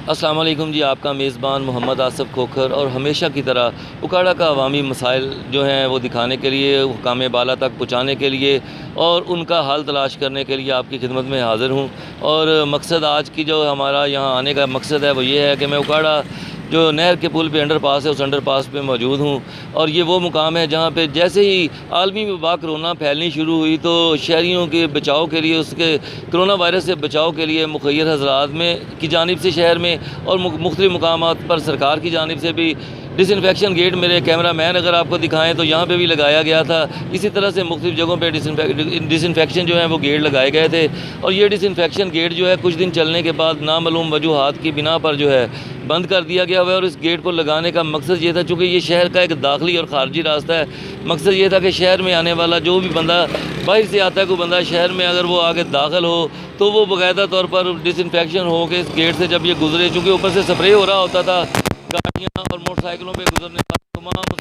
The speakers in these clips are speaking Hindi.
अस्सलाम वालेकुम जी। आपका मेज़बान मोहम्मद आसिफ खोखर और हमेशा की तरह उकाड़ा का अवामी मसाइल जो हैं वो दिखाने के लिए, हुकाम बाला तक पहुँचाने के लिए और उनका हल तलाश करने के लिए आपकी खिदमत में हाज़िर हूँ। और मकसद आज की जो हमारा यहाँ आने का मकसद है वो ये है कि मैं उकाड़ा जो नहर के पुल पे अंडर पास है उस अंडर पास पे मौजूद हूँ। और ये वो मुकाम है जहाँ पे जैसे ही आलमी वबा कोरोना फैलनी शुरू हुई तो शहरियों के बचाव के लिए, उसके कोरोना वायरस से बचाव के लिए मुखय्यर हज़रात में की जानिब से शहर में और मुख्तलिफ़ मुकामात पर सरकार की जानिब से भी डिसइंफेक्शन गेट, मेरे कैमरा मैन अगर आपको दिखाएं तो यहाँ पे भी लगाया गया था। इसी तरह से मुख्तलिफ़ जगहों पे डिसइंफेक्शन जो है वो गेट लगाए गए थे। और ये डिसइंफेक्शन गेट जो है कुछ दिन चलने के बाद नामालूम वजूहात की बिना पर जो है बंद कर दिया गया हुआ है। और इस गेट को लगाने का मकसद ये था, चूँकि ये शहर का एक दाखिली और ख़ारजी रास्ता है, मकसद ये था कि शहर में आने वाला जो भी बंदा बाहर से आता है, कोई बंदा शहर में अगर वो आगे दाखिल हो तो वो बाकायदा तौर पर डिसइंफेक्शन हो के इस गेट से जब ये गुजरे, चूँकि ऊपर से स्प्रे हो रहा होता था, गाड़ियाँ और मोटरसाइकिलों पे गुजरने वाले तमाम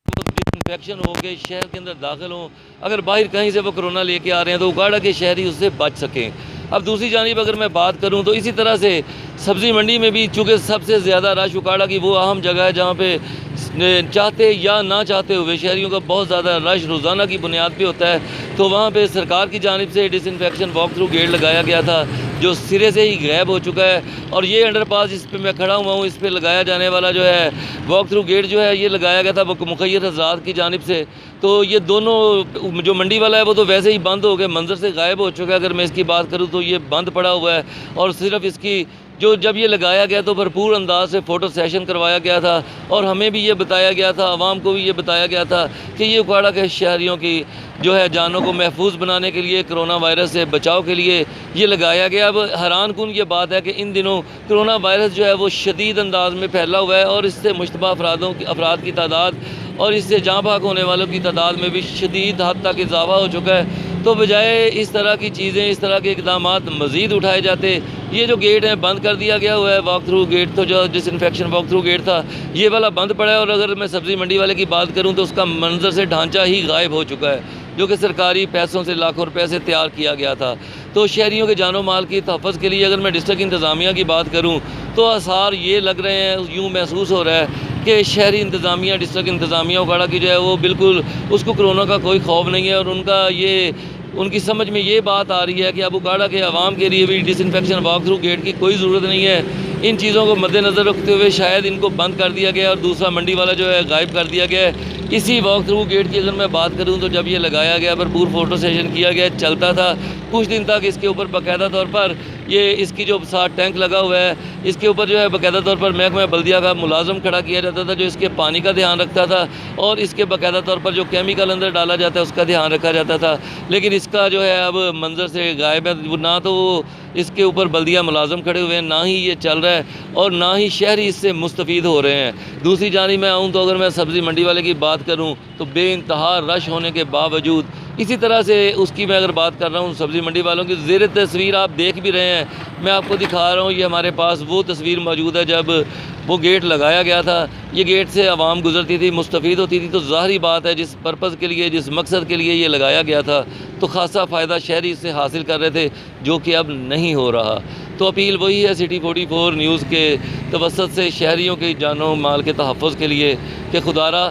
डिसइंफेक्शन हो के शहर के अंदर दाखिल हों। अगर बाहर कहीं से वो कोरोना लेके आ रहे हैं तो उकाड़ा के शहरी उससे बच सकें। अब दूसरी जानिब अगर मैं बात करूं तो इसी तरह से सब्ज़ी मंडी में भी, चूँकि सबसे ज़्यादा रश उकाड़ा की वो अहम जगह है जहाँ पे चाहते या ना चाहते हुए शहरियों का बहुत ज़्यादा रश रोज़ाना की बुनियाद पे होता है। तो वहाँ पे सरकार की जानिब से डिसइंफेक्शन वॉक थ्रू गेट लगाया गया था जो सिरे से ही गायब हो चुका है। और ये अंडरपास जिस पे मैं खड़ा हुआ हूँ, इस पे लगाया जाने वाला जो है वॉक थ्रू गेट जो है ये लगाया गया था वो मुखय्यर हज़रात की जानिब से। तो ये दोनों, जो मंडी वाला है वो तो वैसे ही बंद हो गए, मंजर से गायब हो चुका है। अगर मैं इसकी बात करूँ तो ये बंद पड़ा हुआ है। और सिर्फ इसकी जो जब ये लगाया गया तो भरपूर अंदाज से फ़ोटो सेशन करवाया गया था और हमें भी ये बताया गया था, आवाम को भी ये बताया गया था कि ये उकाड़ा के शहरियों की जो है जानों को महफूज बनाने के लिए, कोरोना वायरस से बचाव के लिए ये लगाया गया। अब हैरान कुन ये बात है कि इन दिनों कोरोना वायरस जो है वो शदीद अंदाज में फैला हुआ है और इससे मुश्तबा अफराद की तादाद और इससे जाँ भाग होने वालों की तादाद में भी शदीद हद तक इजाफा हो चुका है। तो बजाय इस तरह की चीज़ें, इस तरह के इक़दाम मज़ीद उठाए जाते, ये जो गेट है बंद कर दिया गया हुआ है। वॉक थ्रू गेट तो जो डिसइंफेक्शन वॉक थ्रू गेट था ये वाला बंद पड़ा है। और अगर मैं सब्ज़ी मंडी वाले की बात करूं तो उसका मंजर से ढांचा ही गायब हो चुका है जो कि सरकारी पैसों से, लाखों रुपए से तैयार किया गया था। तो शहरियों के जानो माल की तहफ़्फ़ुज़ के लिए अगर मैं डिस्ट्रिक्ट इंतज़ामिया की बात करूँ तो आसार ये लग रहे हैं, यूँ महसूस हो रहा है कि शहरी इंतज़ामिया, डिस्ट्रिक्ट इंतज़ामिया उकाड़ा की जो है वो बिल्कुल उसको कोरोना का कोई खौफ नहीं है। और उनकी समझ में ये बात आ रही है कि अब उकाड़ा के अवाम के लिए भी डिसइंफेक्शन वॉक थ्रू गेट की कोई ज़रूरत नहीं है। इन चीज़ों को मद्देनज़र रखते हुए शायद इनको बंद कर दिया गया और दूसरा मंडी वाला जो है गायब कर दिया गया है। इसी वॉक थ्रू गेट की अगर मैं बात करूं तो जब ये लगाया गया, भरपूर फ़ोटो सेशन किया गया, चलता था कुछ दिन तक। इसके ऊपर बाकायदा तौर पर ये इसकी जो साथ टैंक लगा हुआ है इसके ऊपर जो है बाकायदा तौर पर महकमा बल्दिया का मुलाजम खड़ा किया जाता था जो इसके पानी का ध्यान रखता था और इसके बाकायदा तौर पर जो केमिकल अंदर डाला जाता है उसका ध्यान रखा जाता था। लेकिन इसका जो है अब मंजर से गायब है। ना तो वो इसके ऊपर बल्दिया मुलाजम खड़े हुए हैं, ना ही ये चल रहा है और ना ही शहरी इससे मुस्तफ़ीद हो रहे हैं। दूसरी जानिब मैं आऊँ तो अगर मैं सब्ज़ी मंडी वाले की बात करूँ तो बेइंतहा रश होने के बावजूद, इसी तरह से उसकी मैं अगर बात कर रहा हूँ सब्ज़ी मंडी वालों की, ज़ेर तस्वीर आप देख भी रहे हैं, मैं आपको दिखा रहा हूँ। ये हमारे पास वो तस्वीर मौजूद है जब वो गेट लगाया गया था। ये गेट से आवाम गुजरती थी, मुस्तफ़ीद होती थी। तो ज़ाहिरी बात है जिस पर्पज़ के लिए, जिस मकसद के लिए ये लगाया गया था तो ख़ासा फ़ायदा शहरी इससे हासिल कर रहे थे जो कि अब नहीं हो रहा। तो अपील वही है सिटी 44 न्यूज़ के तवस्सुत से शहरियों के जानो माल के तहफ़्फ़ुज़ के लिए कि खुदारा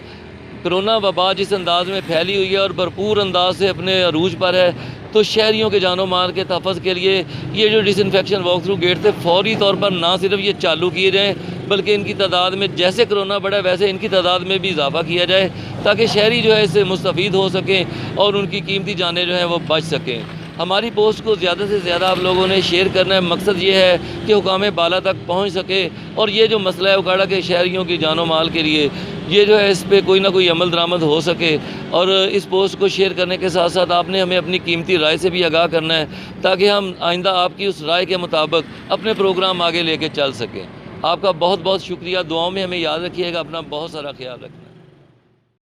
कोरोना वबा जिस अंदाज में फैली हुई है और भरपूर अंदाज से अपने अरूज पर है, तो शहरियों के जानो माल के तहफ़्फ़ुज़ के लिए ये जो डिसइंफेक्शन वॉक थ्रू गेट थे फ़ौरी तौर पर ना सिर्फ ये चालू किए जाएँ बल्कि इनकी तादाद में, जैसे कोरोना बढ़ा वैसे इनकी तादाद में भी इजाफा किया जाए ताकि शहरी जो है इससे मुस्तफ़ीद हो सकें और उनकी कीमती जानें जो हैं वो बच सकें। हमारी पोस्ट को ज़्यादा से ज़्यादा आप लोगों ने शेयर करना है। मकसद ये है कि हुकाम बाला तक पहुँच सके और ये जो मसला है उकाड़ा के शहरियों की जानो माल के लिए, ये जो है इस पर कोई ना कोई अमल दरामद हो सके। और इस पोस्ट को शेयर करने के साथ साथ आपने हमें अपनी कीमती राय से भी आगाह करना है ताकि हम आइंदा आपकी उस राय के मुताबिक अपने प्रोग्राम आगे लेके चल सकें। आपका बहुत बहुत शुक्रिया। दुआओं में हमें याद रखिएगा। अपना बहुत सारा ख्याल रखना।